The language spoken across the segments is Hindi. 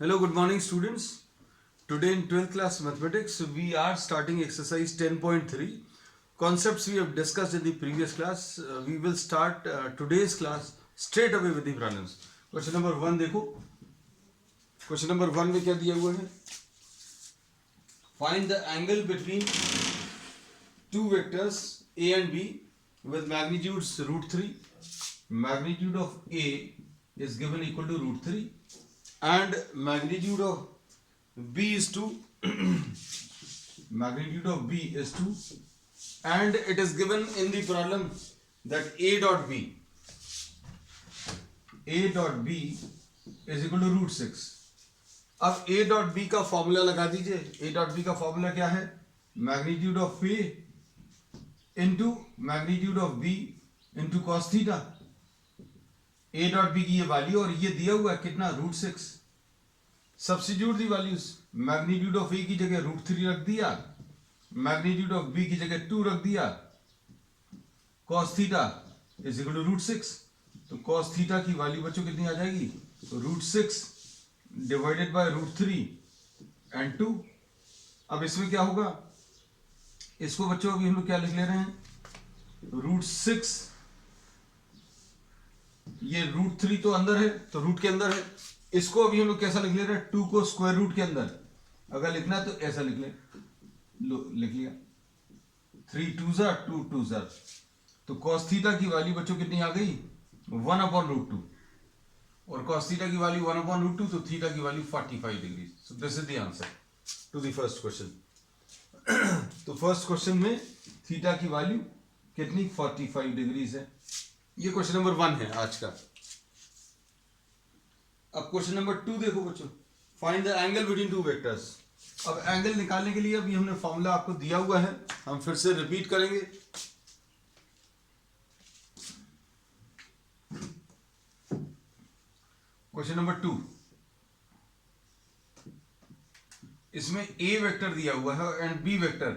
Hello, good morning, students. Today in 12th class mathematics, we are starting exercise 10.3. Concepts we have discussed in the previous class. We will start today's class straight away with the problems. Question number 1 देखो. Question number 1 में क्या दिया हुआ है? Find the angle between two vectors A and B with magnitudes root 3. Magnitude of A is given equal to root 3. And magnitude of B is 2. Magnitude of B is 2, and it is given in the problem that A dot B is equal to root 6. अब A dot B का फॉर्मूला लगा दीजिए. A dot B का फॉर्मूला क्या है? Magnitude of A into magnitude of B into cos theta. A dot B की ये वैल्यू और ये दिया हुआ है कितना? Root 6. Substitute the values. Magnitude of A की जगह रूट 3 रख दिया, मैग्नीट्यूड ऑफ B की जगह 2 रख दिया, cos theta is equal to root 6. तो cos थीटा की वैल्यू बच्चों कितनी आ जाएगी? तो root 6 divided by root 3 and 2. अब इसमें क्या होगा? इसको बच्चों अभी हम लोग क्या लिख ले रहे हैं? रूट 6. ये रूट 3 तो अंदर है, तो रूट के अंदर है. इसको अभी हम लोग कैसा लिख ले रहे हैं? 2 को स्क्वायर रूट के अंदर. अगर लिखना है तो ऐसा लिख ले. लिख लिया. 3 2 2 2. तो cos थीटा की वैल्यू बच्चों कितनी आ गई? 1/√2. और cos थीटा की वैल्यू 1/√2, तो थीटा की value 45 degree. So this is the answer to the first question. तो फर्स्ट क्वेश्चन में थीटा की वैल्यू कितनी? 45 डिग्रीज है. ये क्वेश्चन नंबर 1 है आज का. अब क्वेश्चन नंबर 2 देखो बच्चों. Find the angle between two vectors. अब एंगल निकालने के लिए अभी हमने फॉर्मूला आपको दिया हुआ है, हम फिर से रिपीट करेंगे. क्वेश्चन नंबर 2, इसमें A वेक्टर दिया हुआ है and B vector.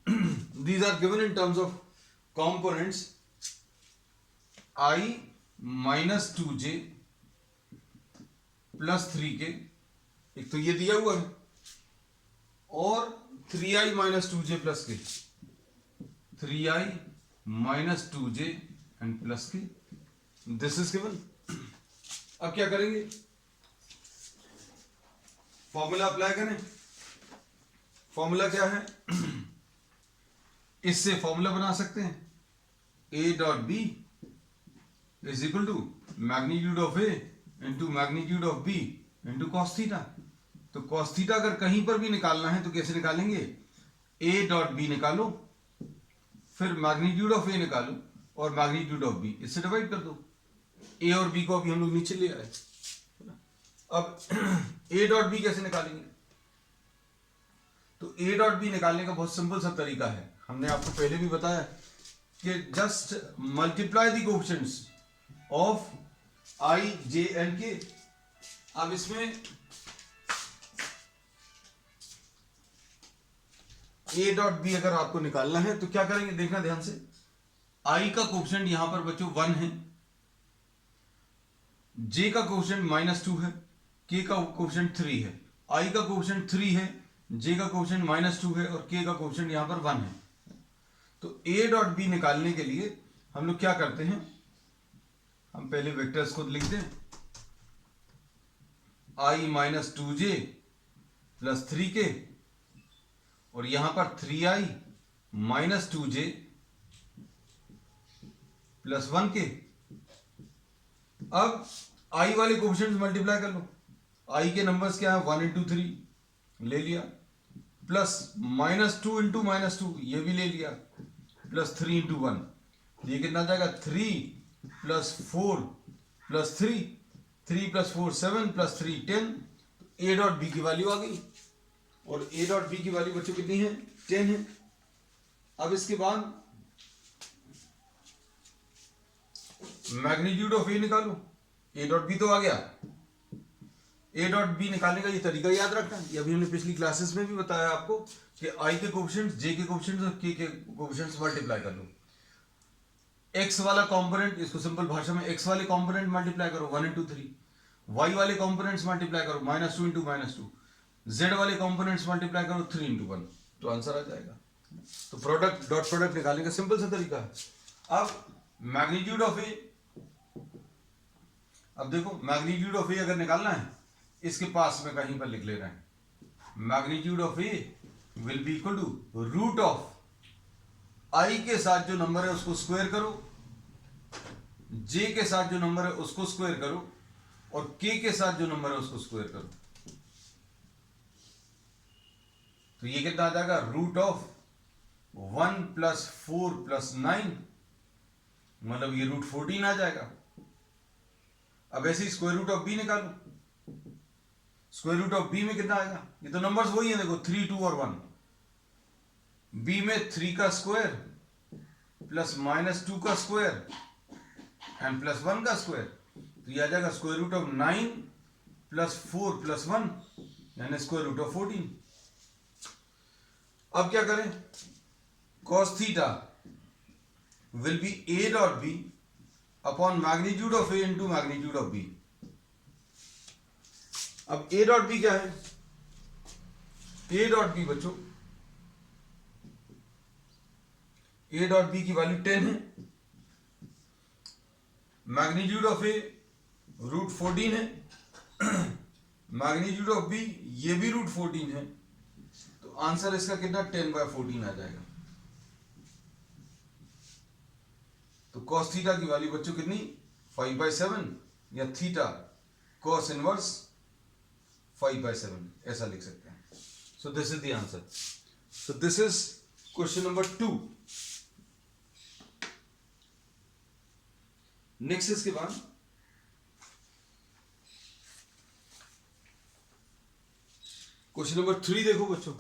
These are given in terms of components I minus 2j plus 3k. एक तो ये दिया हुआ है, और 3i minus 2j plus K. 3i minus 2j and plus K. This is given. अब क्या करेंगे? फॉर्मूला अप्लाई करें. फॉर्मूला क्या है? इससे फॉर्मूला बना सकते हैं. A dot B is equal to magnitude of A into magnitude of B into cos theta. तो कॉस थीटा अगर कहीं पर भी निकालना है तो कैसे निकालेंगे? A डॉट B निकालो, फिर मैग्नीट्यूड ऑफ A निकालो और मैग्नीट्यूड ऑफ B, इससे डिवाइड कर दो. A और B को अभी हम लोग नीचे ले आए. अब A डॉट B कैसे निकालेंगे? तो A डॉट B निकालने का बहुत सिंपल सा तरीका है. हमने आपको पहले भी बताया कि just multiply the coefficients of I, J and K. अब इसमें A डॉट B अगर आपको निकालना है तो क्या करेंगे? देखना ध्यान से. I का कोएफिशिएंट यहां पर बच्चों 1 है, J का कोएफिशिएंट -2 है, K का कोएफिशिएंट 3 है. I का कोएफिशिएंट 3 है, J का कोएफिशिएंट -2 है और K का कोएफिशिएंट यहां पर 1 है. तो A डॉट B निकालने के लिए हम लोग क्या करते हैं? हम पहले वेक्टर्स को लिख दें. I minus 2j plus 3k और यहां पर 3i minus 2j plus 1k. अब I वाले कोएफिशिएंट्स मल्टीप्लाई कर लो. I के नंबर्स क्या है? 1 इंटू 3 ले लिया, प्लस -2 इंटू -2 ये भी ले लिया, प्लस 3 इंटू 1. ये कितना आ जाएगा? 3 प्लस 4 प्लस 3, 3 प्लस 4 7 प्लस 3 10. तो A डॉट B की वैल्यू आ गई, और A डॉट B की वैल्यू बच्चों कितनी है? 10 है. अब इसके बाद मैग्नीट्यूड ऑफ A निकालो. A डॉट B तो आ गया. A डॉट B निकालने का ये तरीका याद रखना. ये अभी हमने पिछली क्लासेस में भी बताया आपको कि I के कोएफिशिएंट्स, J के कोएफिशिएंट्स और K के कोएफिशिएंट्स मल्टीप्लाई कर लो. एक्स वाला कंपोनेंट, इसको सिंपल भाषा में एक्स वाले कंपोनेंट मल्टीप्लाई करो 1 इंटू 3, y वाले कंपोनेंट्स मल्टीप्लाई करो, -2 इंटू -2, z वाले कंपोनेंट्स मल्टीप्लाई करो 3 इंटू 1, तो आंसर आ जाएगा। तो प्रोडक्ट डॉट प्रोडक्ट निकालने का सिंपल सा तरीका है। अब मैग्नीट्यूड ऑफ ए, अब देखो मैग्नीट्यूड ऑफ ए अगर निकालना है, इसके पास में कहीं पर लिख ले रहे हैं, magnitude of A will be equal to root of I के साथ जो नंबर है उसको स्क्वायर करो, जे के साथ जो नंबर है उसको स्क्वायर करो, और के के साथ जो नंबर है उसको स्क्वायर करो। तो ये कितना आ जाएगा, रूट ऑफ 1 + 4 + 9, मतलब ये रूट 14 आ जाएगा। अब ऐसे ही स्क्वायर रूट ऑफ बी निकालो, स्क्वायर रूट ऑफ बी में कितना आएगा, ये तो नंबर्स वही है देखो, 3, 2 और 1। बी में 3 का स्क्वायर प्लस -2 का स्क्वायर एंड +1 का स्क्वायर, तो ये आ जाएगा स्क्वायर रूट ऑफ 9 + 4 + 1 यानी स्क्वायर रूट ऑफ 14। अब क्या करें, cos theta will be a dot B upon magnitude of a into magnitude of b। अब a डॉट बी क्या है, a डॉट बी बच्चों, a डॉट बी की वैल्यू 10 है, मैग्नीट्यूड ऑफ a रूट 14 है, मैग्नीट्यूड ऑफ b ये भी रूट 14 है, तो आंसर इसका कितना 10/14 आ जाएगा। तो cos थीटा की वैल्यू बच्चों कितनी, 5/7, या थीटा cos इनवर्स 5/7 ऐसा लिख सकते हैं। सो this is the answer. So this is question number 2। Next इसके बाद क्वेश्चन नंबर 3 देखो बच्चों।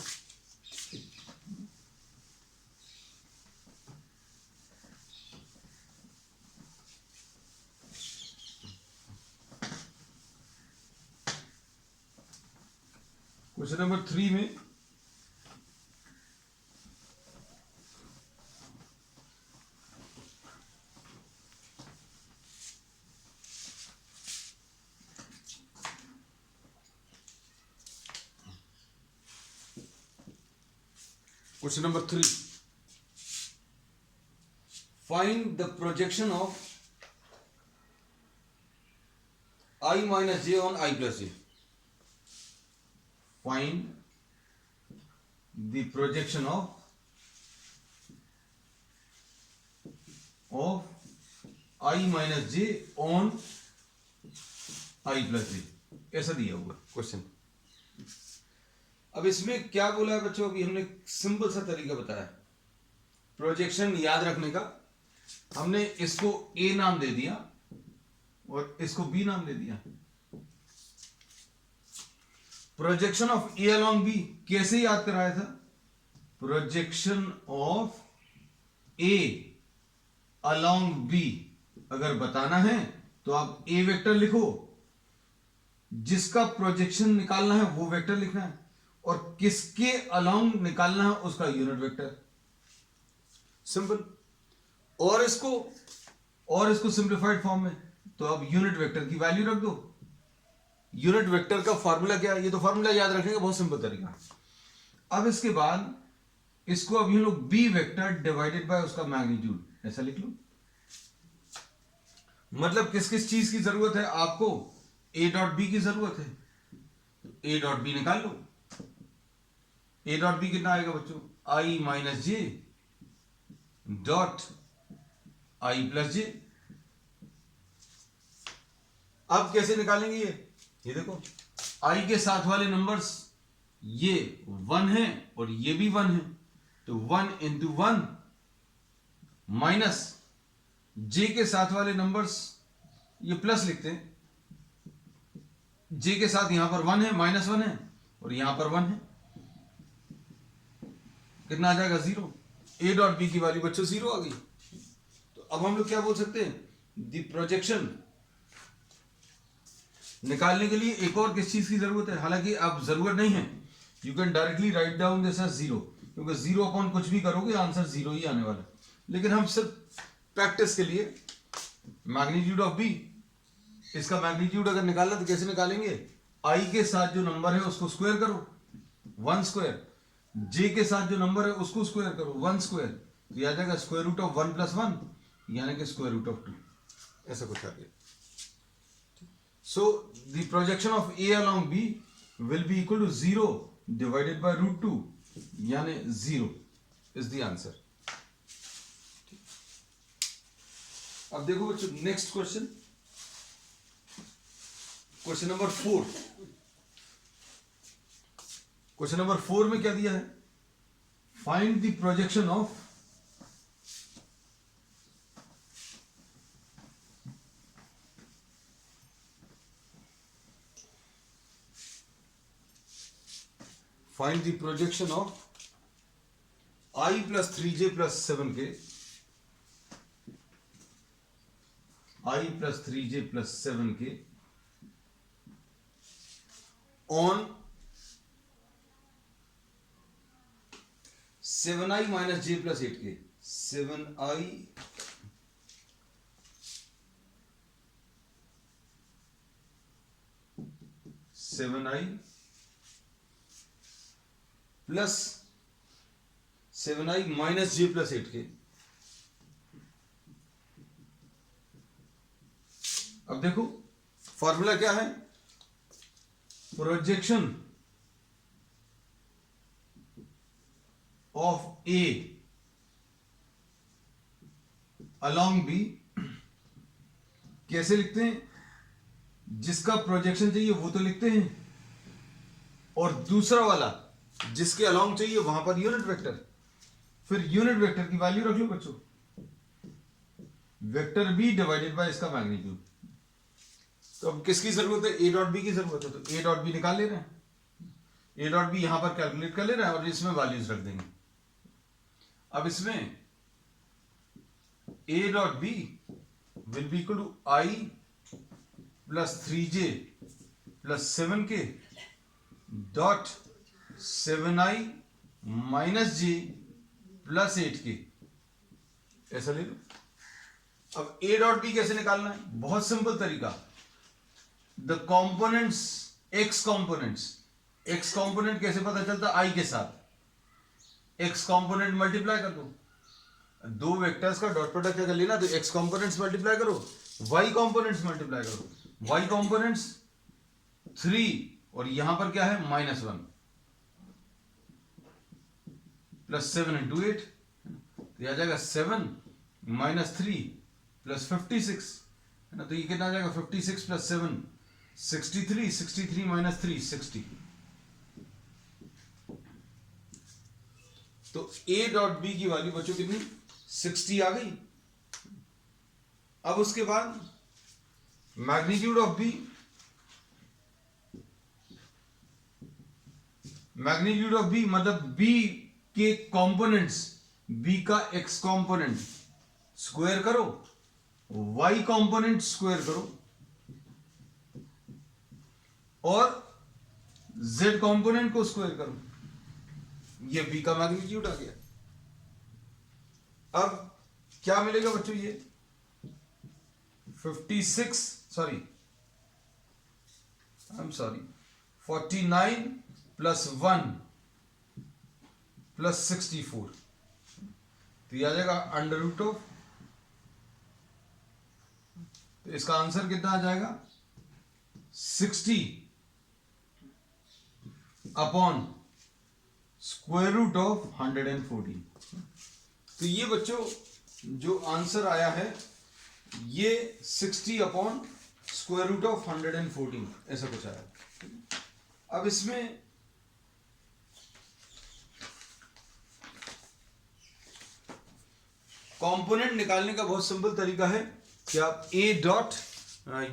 क्वेश्चन नंबर 3 में question number 3, find the projection of I - j on I + j। Find the projection of I - j on I + j, ऐसा दिया हुआ क्वेश्चन। अब इसमें क्या बोला है बच्चों, अभी हमने सिंपल सा तरीका बताया प्रोजेक्शन याद रखने का। हमने इसको ए नाम दे दिया और इसको बी नाम दे दिया। Projection of A along B कैसे याद कराया था, projection of A along B अगर बताना है तो आप ए वेक्टर लिखो, जिसका प्रोजेक्शन निकालना है वो वेक्टर लिखना है, और किसके अलॉन्ग निकालना है उसका यूनिट वेक्टर, सिंपल। और इसको सिंप्लीफाइड फॉर्म में, तो अब यूनिट वेक्टर की वैल्यू रख दो। यूनिट वेक्टर का फार्मूला क्या है, ये तो फार्मूला याद रखने का बहुत सिंपल तरीका। अब इसके बाद इसको अब हम लोग बी वेक्टर डिवाइडेड बाय उसका मैग्नीट्यूड ऐसा लिख लो। मतलब किस किस चीज की जरूरत है आपको, ए डॉट बी की जरूरत है, तो ए डॉट बी निकाल लो। ए डॉट बी कितना आएगा बच्चों, I - j dot I + j। अब कैसे निकालेंगे ये देखो, I के साथ वाले नंबर्स ये 1 है और ये भी 1 है, तो 1 × 1 माइनस j के साथ वाले नंबर्स ये प्लस लिखते हैं, j के साथ यहां पर 1 है, -1 है, और यहां पर 1 है, कितना आ जाएगा 0। ए डॉट बी की वैल्यू बच्चों 0 आ गई। तो अब हम लोग क्या बोल सकते हैं, द प्रोजेक्शन निकालने के लिए एक और किस चीज की जरूरत है, हालांकि अब जरूरत नहीं है, you can directly write down this as 0, क्योंकि 0 अपॉन कुछ भी करोगे आंसर 0 ही आने वाला है। लेकिन हम सिर्फ प्रैक्टिस के लिए मैग्नीट्यूड ऑफ बी इसका मैग्नीट्यूड अगर निकालना तो कैसे निकालेंगे, आई के साथ जो नंबर है उसको स्क्वायर करो, 1 स्क्वायर, जे के साथ जो नंबर है उसको स्क्वायर करो, 1 स्क्वायर, तो यह आ जाएगा स्क्वायर रूट ऑफ 1 + 1 यानी कि स्क्वायर रूट ऑफ 2, ऐसा कुछ आ गया. So the projection of A along B will be equal to 0 divided by √2 यानी 0 is the answer. अब देखो बच्चों next question, question number 4. Question number 4 में क्या दिया है, find the projection of find the projection of I plus 3j plus 7k, I plus 3j plus 7k on 7i minus j plus 8k, 7i plus 7i minus j plus 8k. अब देखो फॉर्मूला क्या है, projection of A along B कैसे लिखते हैं, जिसका प्रोजेक्शन चाहिए वो तो लिखते हैं, और दूसरा वाला जिसके अलोंग चाहिए वहां पर यूनिट वेक्टर, फिर यूनिट वेक्टर की वैल्यू रख लो बच्चों, वेक्टर बी डिवाइडेड बाय इसका मैग्नीट्यूड. तो अब किसकी जरूरत है, ए डॉट बी की जरूरत है, तो ए डॉट बी निकाल ले रहे हैं, ए डॉट बी यहां पर कैलकुलेट कर ले रहे हैं और इसमें वैल्यूज रख देंगे. अब इसमें A dot B will be equal to i plus 3j plus 7k dot 7i minus j plus 8k, ऐसा ले लो. अब a डॉट बी कैसे निकालना है, बहुत सिंपल तरीका, द कॉम्पोनेंट्स x कॉम्पोनेंट कैसे पता चलता, i के साथ x कॉम्पोनेंट मल्टीप्लाई कर दो, दो वेक्टर्स का डॉट प्रोडक्ट अगर लेना तो x कॉम्पोनेंट्स मल्टीप्लाई करो, y कॉम्पोनेंट्स मल्टीप्लाई करो, y कॉम्पोनेंट्स 3 और यहां पर क्या है -1 प्लस 7 इंटू 8, तो आ जाएगा 7 माइनस 3 प्लस 56 है ना, तो ये कितना आ जाएगा 56 प्लस 7 63, 63 माइनस 3 60. तो ए डॉट बी की वैल्यू बच्चों कितनी 60 आ गई. अब उसके बाद magnitude of B, magnitude of B मतलब बी के कंपोनेंट्स, बी का एक्स कंपोनेंट स्क्वायर करो, वाई कंपोनेंट स्क्वायर करो और जेड कंपोनेंट को स्क्वायर करो, ये बी का मैग्नीट्यूड आ गया. अब क्या मिलेगा बच्चों, ये 49 प्लस 1 प्लस 64, तो ये आ जाएगा अंडर रूट ऑफ, तो इसका आंसर कितना आ जाएगा 60 अपॉन स्क्वायर रूट ऑफ 114. तो ये बच्चों जो आंसर आया है ये 60 अपॉन स्क्वायर रूट ऑफ 114 ऐसा कुछ आया. अब इसमें कंपोनेंट निकालने का बहुत सिंपल तरीका है कि आप A dot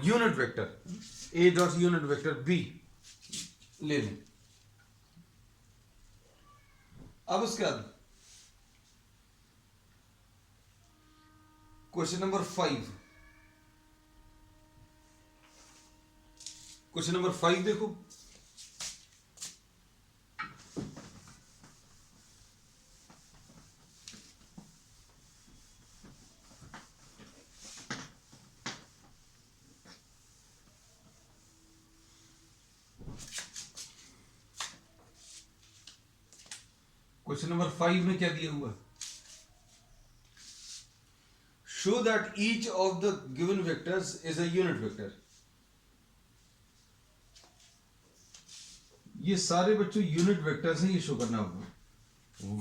unit vector B ले लें. अब उसके बाद क्वेश्चन नंबर 5 देखो. क्वेश्चन नंबर 5 में क्या दिया हुआ? Show that each of the given vectors is a unit vector. ये सारे बच्चों यूनिट वेक्टर्स हैं, ये शो करना होगा।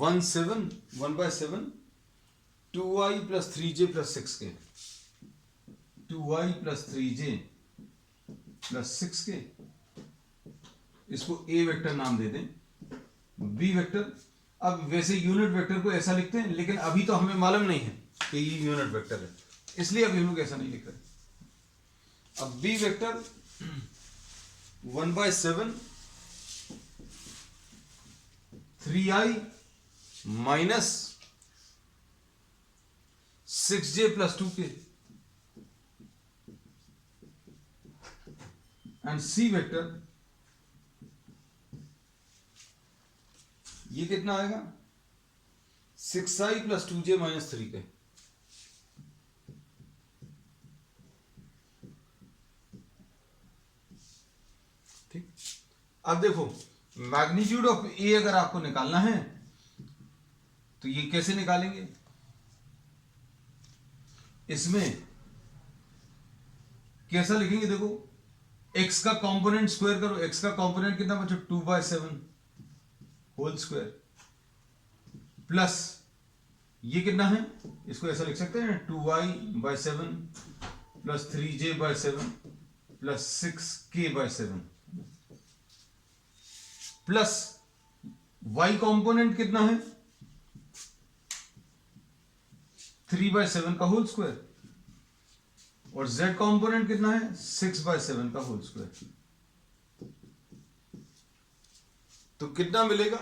1/7 2i plus 3j plus 6k, 2i plus 3j plus 6k, इसको ए वेक्टर नाम दे दें, बी वेक्टर। अब वैसे यूनिट वेक्टर को ऐसा लिखते हैं, लेकिन अभी तो हमें मालूम नहीं है कि ये यूनिट वेक्टर है, इसलिए अभी हम लोग ऐसा नहीं लिख रहे। अब B vector 1/7 3i minus 6j plus 2k, and C vector ये कितना आएगा? 6i plus 2j minus 3k। ठीक, अब देखो मैग्नीट्यूड ऑफ ए अगर आपको निकालना है तो ये कैसे निकालेंगे? इसमें कैसा लिखेंगे? देखो x का कंपोनेंट स्क्वायर करो। x का कंपोनेंट कितना बच्चों? 2/7 होल स्क्वायर प्लस ये कितना है? इसको ऐसा लिख सकते हैं 2i/7 plus 3j/7 plus 6k/7 plus y component कितना है? 3/7 का होल स्क्वायर, और z कंपोनेंट कितना है? 6/7 का होल स्क्वायर। तो कितना मिलेगा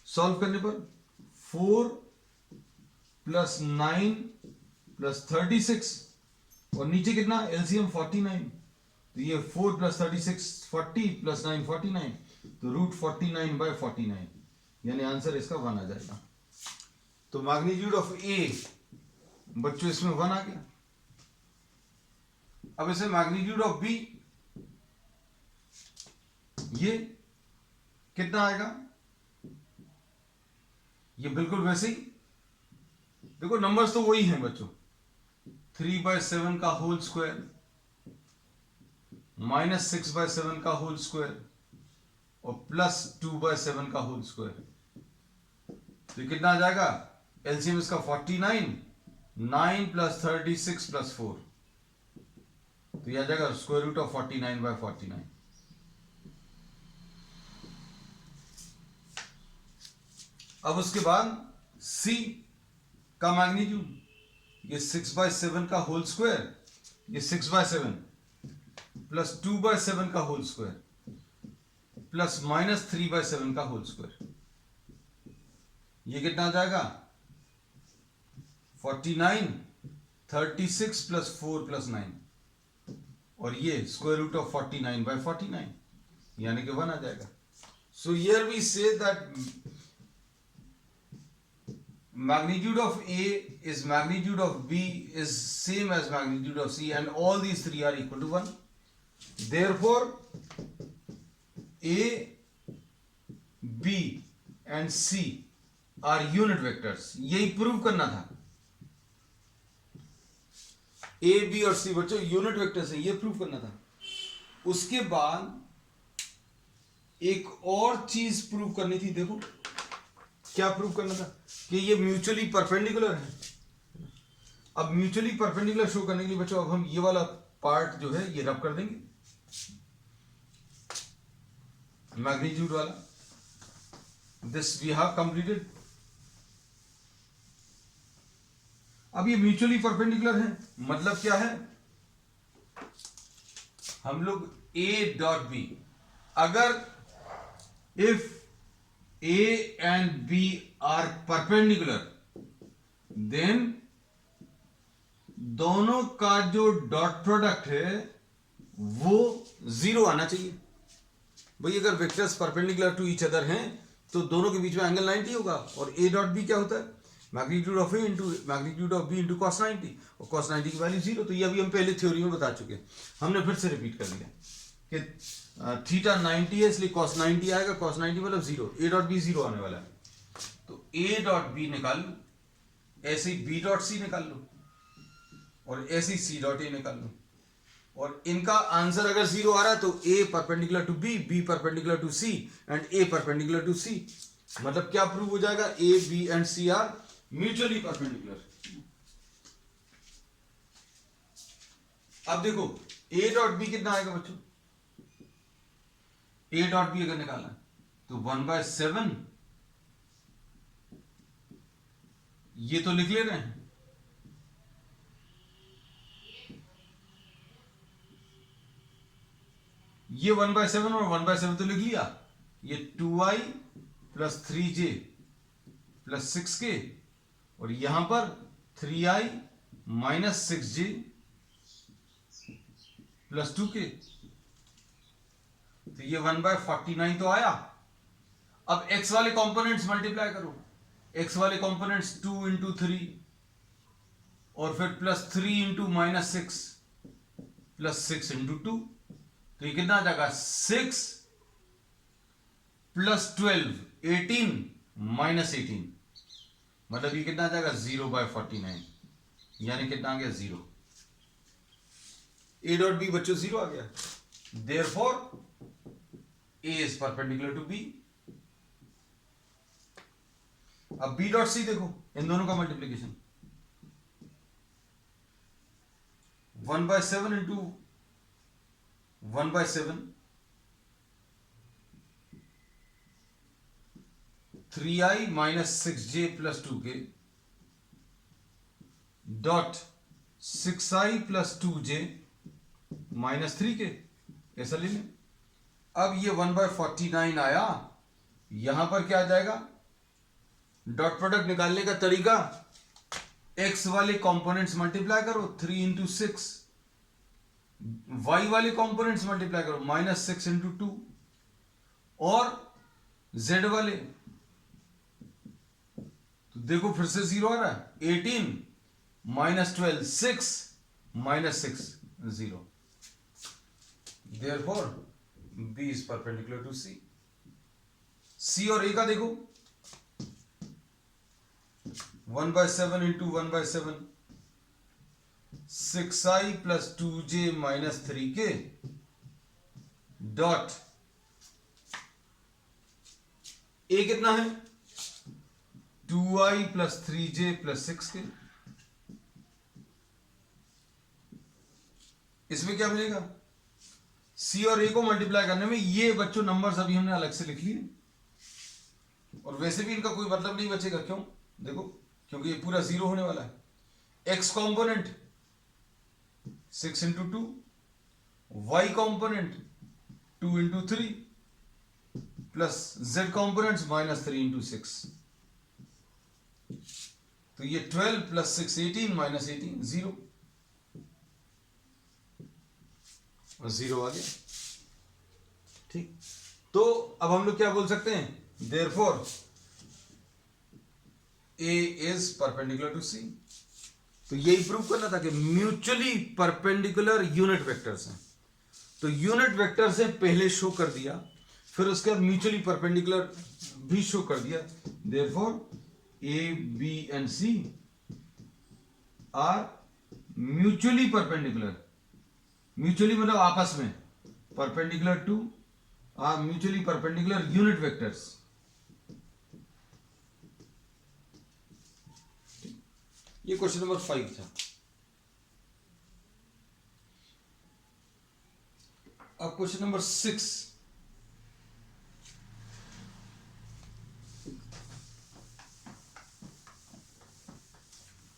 सॉल्व करने पर? 4 प्लस 9 प्लस 36, और नीचे कितना? एलसीएम 49। तो ये 4 प्लस 36 40 प्लस 9 49, तो रूट 49/49, यानी आंसर इसका 1 आ जाएगा। तो मैग्नीट्यूड ऑफ ए बच्चों इसमें 1 आ गया। अब इसे मैग्नीट्यूड ऑफ बी ये कितना आएगा? ये बिल्कुल वैसे ही, देखो नंबर्स तो वही हैं बच्चों, 3/7 का होल स्क्वायर माइनस 6/7 का होल स्क्वायर और प्लस 2/7 का होल स्क्वायर। तो कितना आ जाएगा? एलसीएम इसका 49, 9 प्लस 36 प्लस 4, तो यह आ जाएगा स्क्वायर रूट ऑफ 49/49। अब उसके बाद सी का मैग्नीट्यूड, ये 6/7 का होल स्क्वायर, ये 6/7 प्लस 2/7 का होल स्क्वायर प्लस माइनस 3/7 का होल स्क्वायर, ये कितना आ जाएगा? 49, 36 प्लस 4 प्लस 9, और ये स्क्वायर रूट ऑफ 49/49, यानी कि 1 आ जाएगा। So here we say that magnitude of A is magnitude of B is same as magnitude of C, and all these three are equal to 1. Therefore, A, B and C are unit vectors. यही प्रूव करना था। A, B और C बच्चों यूनिट वेक्टर्स है, ये प्रूव करना था। उसके बाद एक और चीज प्रूव करनी थी। देखो क्या प्रूव करना था कि ये म्यूचुअली परपेंडिकुलर है। अब म्यूचुअली परपेंडिकुलर शो करने के लिए बच्चों अब हम ये वाला पार्ट जो है ये रब कर देंगे, मैग्नीट्यूड वाला। This we have completed. अब ये म्यूचुअली परपेंडिकुलर है, मतलब क्या है? हम लोग ए डॉट बी, अगर if A and B are perpendicular, then दोनों का जो डॉट प्रोडक्ट है वो 0 आना चाहिए। भाई अगर vectors perpendicular to each other हैं तो दोनों के बीच में एंगल 90 होगा, और A डॉट बी क्या होता है? Magnitude of A into magnitude of B into cos 90, और cos 90 की वैल्यू 0। तो ये अभी हम पहले थ्योरी में बता चुके हैं, हमने फिर से रिपीट कर लिया। कि थीटा 90 है इसलिए cos 90 आएगा, cos 90 मतलब 0, a डॉट बी 0 आने वाला है, तो a डॉट बी निकाल लो, ऐसे ही b डॉट सी निकाल लो और ऐसे ही c डॉट ए निकाल लो, और इनका आंसर अगर 0 आ रहा है तो a perpendicular to b, b perpendicular to c and a perpendicular to c, मतलब क्या प्रूव हो जाएगा, a b and c are mutually perpendicular. अब देखो a डॉट बी कितना आएगा बच्चों, a डॉट बी अगर निकालना है तो 1/7, ये तो लिख ले रहे हैं, ये 1/7 और 1/7 तो लिख लिया, ये 2i plus 3j plus 6k, और यहां पर 3i minus 6j plus 2k, तो ये 1/49 तो आया। अब x वाले कंपोनेंट्स मल्टीप्लाई करो, x वाले कंपोनेंट्स 2 इंटू 3 और फिर plus 3 into minus 6 plus 6 into 2, तो ये कितना आ जाएगा 6 प्लस 12 18 माइनस 18, मतलब ये कितना आ जाएगा 0/49, यानी कितना आ गया 0। a डॉट बी बच्चों 0 आ गया, therefore a is perpendicular to b। अब b डॉट c देखो, इन दोनों का multiplication 1/7 into 1/7 3i minus 6j plus 2k dot 6i plus 2j minus 3k, ऐसा ले लें। अब ये 1/49 आया, यहां पर क्या आ जाएगा, डॉट प्रोडक्ट निकालने का तरीका, x वाले कंपोनेंट्स मल्टीप्लाई करो 3 इंटू 6, y वाले कंपोनेंट्स मल्टीप्लाई करो माइनस 6 इंटू 2, और z वाले तो देखो फिर से 0 आ रहा है, 18 minus 12 6 minus 6 0, therefore b is perpendicular to c। c और a का देखो 1/7 into 1/7 6i plus 2j minus 3k dot a कितना है 2i plus 3j plus 6k, इसमें क्या मिलेगा, c और a को मल्टीप्लाई करने में ये बच्चों नंबर्स अभी हमने अलग से लिख लिए, और वैसे भी इनका कोई मतलब नहीं बचेगा, क्यों देखो, क्योंकि ये पूरा 0 होने वाला है। x component 6 into 2, y component 2 into 3 plus z components minus 3 into 6, तो ये 12 प्लस 6 18 माइनस 18 0, और 0 आ गया। ठीक, तो अब हम लोग क्या बोल सकते हैं, therefore a is perpendicular to c। तो यही प्रूव करना था कि म्यूचुअली परपेंडिकुलर यूनिट वेक्टर्स हैं, तो यूनिट वेक्टर से पहले शो कर दिया, फिर उसके बाद म्यूचुअली परपेंडिकुलर भी शो कर दिया, therefore a b and c are mutually perpendicular, mutually मतलब आपस में, perpendicular to are mutually perpendicular unit vectors. ये क्वेश्चन नंबर 5 था। अब क्वेश्चन नंबर 6,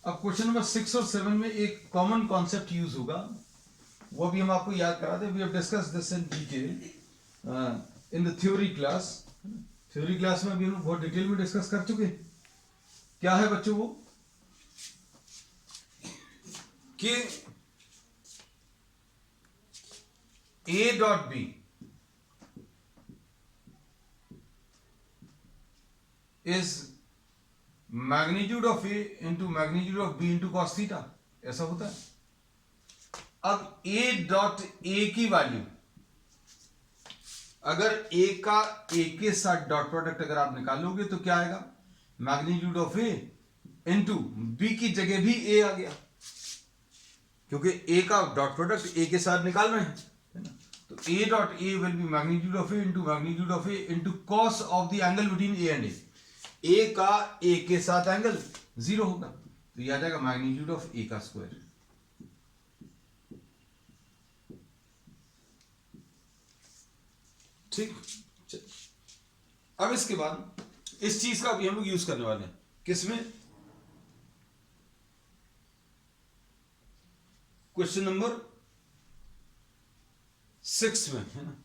अब क्वेश्चन नंबर 6 और 7 में एक कॉमन कॉन्सेप्ट यूज होगा, वो भी हम आपको याद करा दें। We have discuss this in detail in the theory class. Theory class में भी हम बहुत डिटेल में डिस्कस कर चुके। क्या है बच्चों वो कि a dot B is magnitude of a into magnitude of b into cos theta, ऐसा होता है। अब a डॉट a की वैल्यू अगर ए का ए के साथ डॉट प्रोडक्ट अगर आप निकालोगे तो क्या आएगा, magnitude of A into B की जगह भी ए आ गया, क्योंकि ए का डॉट प्रोडक्ट ए के साथ निकाल रहे हैं, है ना। तो A dot A will be magnitude of A into magnitude of A into cos of the angle between A and A का ए के साथ एंगल 0 होगा, तो यह आ जाएगा मैग्नीट्यूड ऑफ ए का स्क्वायर। ठीक, अब इसके बाद इस चीज का भी हम लोग यूज करने वाले हैं, किसमें, क्वेश्चन नंबर 6 में, है ना।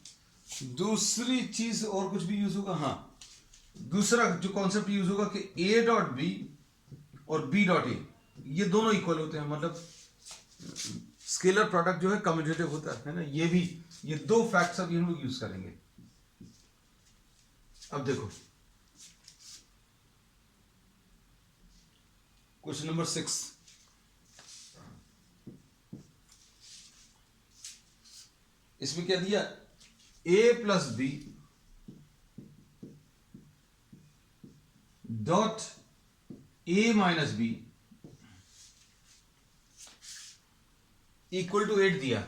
दूसरी चीज और कुछ भी यूज होगा, हाँ, दूसरा जो कॉन्सेप्ट यूज होगा कि ए डॉट बी और बी डॉट ए ये दोनों इक्वल होते हैं, मतलब स्केलर प्रोडक्ट जो है कम्यूटेटिव होता है ना। ये भी, ये दो फैक्ट्स अभी हम लोग यूज करेंगे। अब देखो क्वेश्चन नंबर 6, इसमें क्या दिया, A plus B dot A minus B equal to 8 दिया,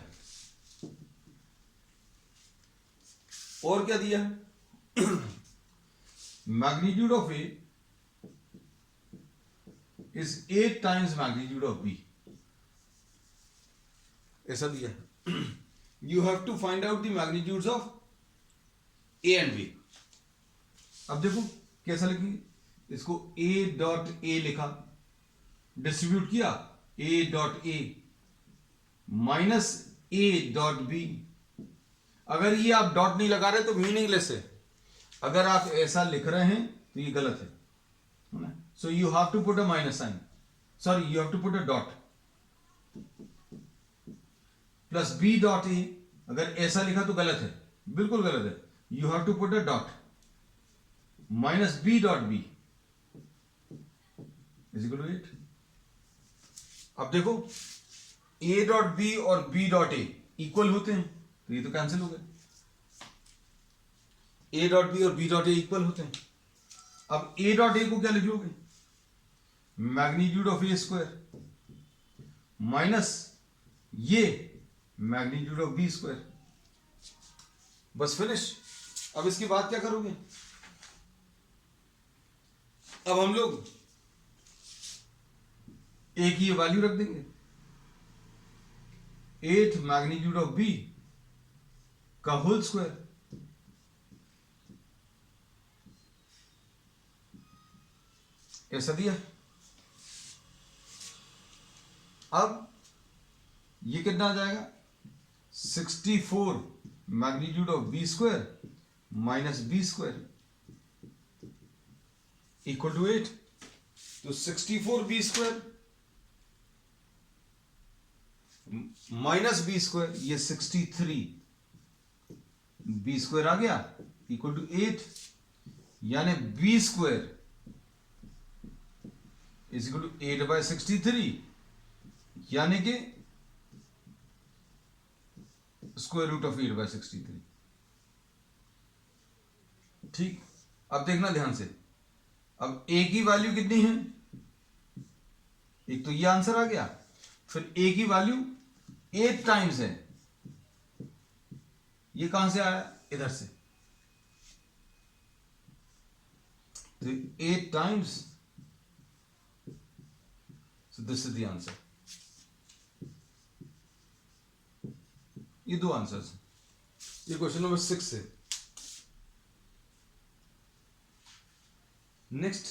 और क्या दिया, magnitude of A is 8 times magnitude of B, ऐसा दिया। You have to find out the magnitudes of A and B. अब देखो कैसा लिखेंगे इसको, ए डॉट ए लिखा, डिस्ट्रीब्यूट किया A dot A minus A dot B. अगर ये आप डॉट नहीं लगा रहे तो मीनिंगलेस है, अगर आप ऐसा लिख रहे हैं तो ये गलत है, so you have to put a minus sign, sorry you have to put a dot, plus B dot A, अगर ऐसा लिखा तो गलत है, बिल्कुल गलत है, you have to put a dot minus B dot B is equal to 8। अब देखो ए डॉट बी और बी डॉट ए इक्वल होते हैं, तो ये तो कैंसिल हो गए, ए डॉट बी और बी डॉट ए इक्वल होते हैं। अब ए डॉट ए को क्या लिखोगे, magnitude of A square minus ये मैग्नीट्यूड ऑफ बी स्क्वायर, बस फिनिश। अब इसके बाद क्या करोगे, अब हम लोग ए की वैल्यू रख देंगे, 8 मैग्नीट्यूड ऑफ बी का होल स्क्वायर, ऐसा दिया। अब ये कितना आ जाएगा, 64 magnitude of B square minus B square equal to 8। तो 64 B square minus B square, ये 63 बी स्क्वायर आ गया इक्वल टू 8, यानी B square is equal to 8/63, यानी कि स्क्वायर रूट ऑफ 8/63। ठीक, अब देखना ध्यान से, अब ए की वैल्यू कितनी है, एक तो ये आंसर आ गया, फिर ए की वैल्यू 8 टाइम्स है, ये कहां से आया, इधर से, तो 8 times, so this is the answer। ये दो आंसर्स, ये क्वेश्चन नंबर 6 है। नेक्स्ट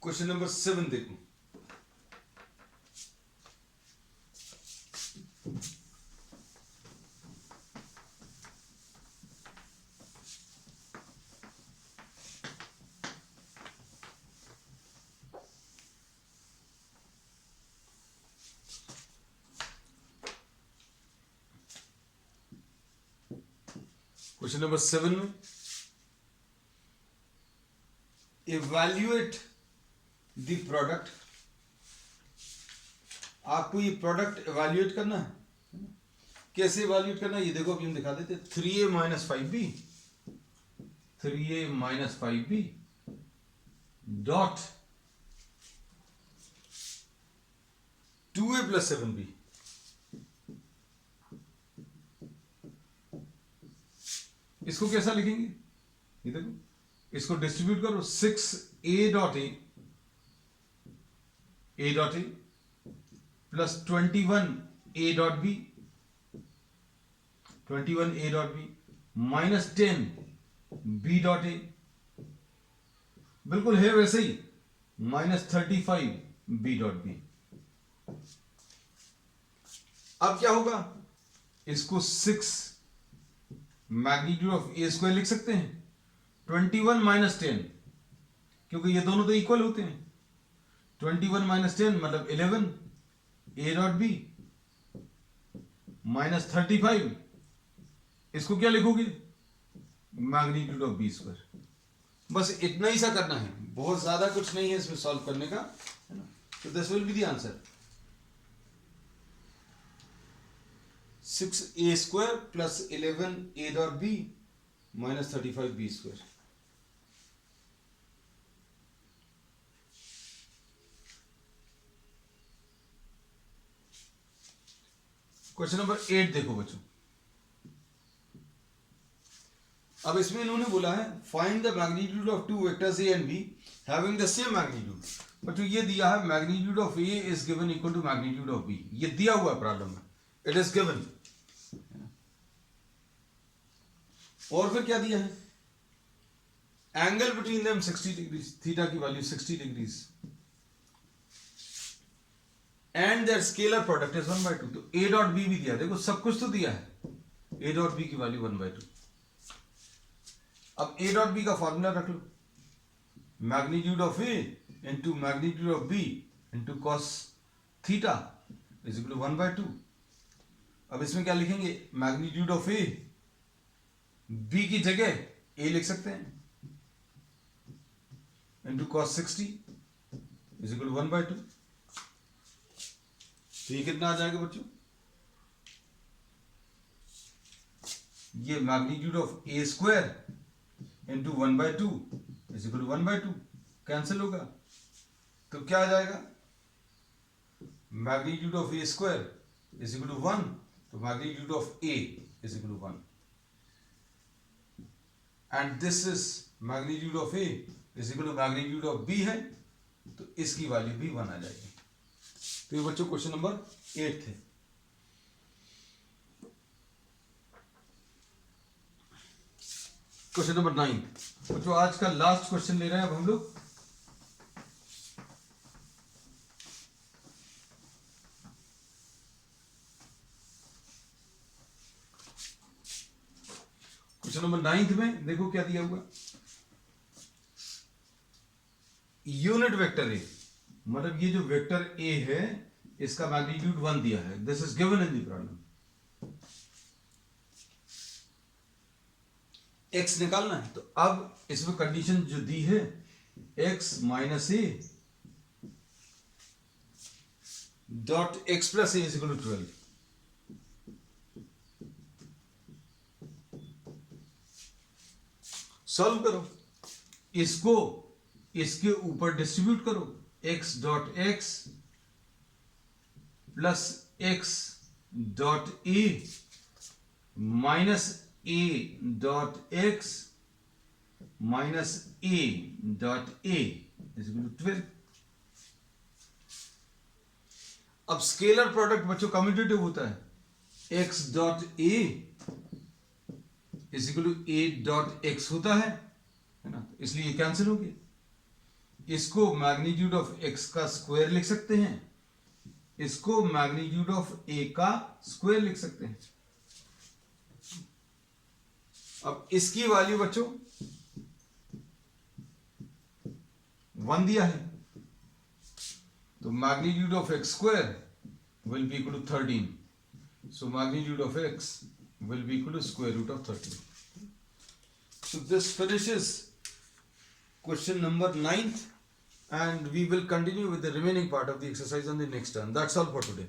क्वेश्चन नंबर 7 देखो, क्वेश्चन नंबर 7 में इवैल्यूएट द प्रोडक्ट, आपको ये प्रोडक्ट इवैल्यूएट करना है, कैसे इवैल्यूएट करना है ये देखो अभी हम दिखा देते। 3a minus 5b, 3a minus 5b dot 2a plus 7b। इसको कैसा लिखेंगे, ये देखो, इसको डिस्ट्रीब्यूट करो। 6a dot A plus 21a dot B, 21a dot B minus 10b dot A, बिल्कुल है वैसे ही, माइनस 35b डॉट बी। अब क्या होगा, इसको 6 मैग्नीट्यूड ऑफ ए स्क्वायर लिख सकते हैं। 21 माइनस 10, क्योंकि ये दोनों तो इक्वल होते हैं। 21 माइनस 10 मतलब 11 ए डॉट बी माइनस 35, इसको क्या लिखोगे, मैग्नीट्यूड ऑफ बी स्क्वायर। बस इतना ही सा करना है, बहुत ज्यादा कुछ नहीं है इसमें सॉल्व करने का, है ना। तो this will be the answer, 6a square plus 11a dot B minus 35b square. Question number 8 देखो बच्चों। अब इसमें इन्होंने बोला है find the magnitude of two vectors A and B having the same magnitude. बच्चों ये दिया है magnitude of A is given equal to magnitude of B, ये दिया हुआ है प्रॉब्लम में, इट इज गिवन। और फिर क्या दिया है, angle between them 60 degrees, theta की value 60 degrees, and their scalar product is 1/2। तो a डॉट बी भी दिया, देखो सब कुछ तो दिया है, a डॉट बी की वैल्यू 1/2। अब a डॉट बी का फॉर्मूला रख लो, magnitude of a into magnitude of b into cos theta is equal to 1/2। अब इसमें क्या लिखेंगे, मैग्नीट्यूड ऑफ a, b की जगह a लिख सकते हैं, into cos 60 is equal to 1/2। तो ये कितना आ जाएगा बच्चों, ये magnitude of A square into 1/2 is equal to 1/2, cancel होगा। तो क्या आ जाएगा, magnitude of A square is equal to 1, तो magnitude of A is equal to 1, and this is magnitude of A is equal to magnitude of B है, तो इसकी वैल्यू भी 1 आ जाएगी। तो ये बच्चों क्वेश्चन नंबर 8 थे। क्वेश्चन नंबर 9 बच्चों आज का लास्ट क्वेश्चन ले रहे हैं अब हम लोग। क्वेश्चन नंबर 9 में देखो क्या दिया हुआ, यूनिट वेक्टर ए, मतलब ये जो वेक्टर ए है इसका मैग्नीट्यूड 1 दिया है, this is given in the problem. X निकालना है, तो अब इसमें कंडीशन जो दी है X minus A dot X plus A is equal to 12। Solve करो, इसको इसके ऊपर डिस्ट्रीब्यूट करो, x dot X plus X dot A minus A dot X minus A dot A is equal to 12। अब स्केलर प्रोडक्ट बच्चों कम्यूटेटिव होता है, x dot A is equal to A dot x होता है ना, इसलिए ये कैंसिल हो गया। इसको मैग्नीट्यूड ऑफ x का स्क्वायर लिख सकते हैं, इसको मैग्नीट्यूड ऑफ a का स्क्वायर लिख सकते हैं। अब इसकी वैल्यू बच्चों 1 दिया है, तो magnitude of x square will be equal to 13, so magnitude of x will be equal to square root of 13. So this finishes question number 9th, and we will continue with the remaining part of the exercise on the next turn. That's all for today.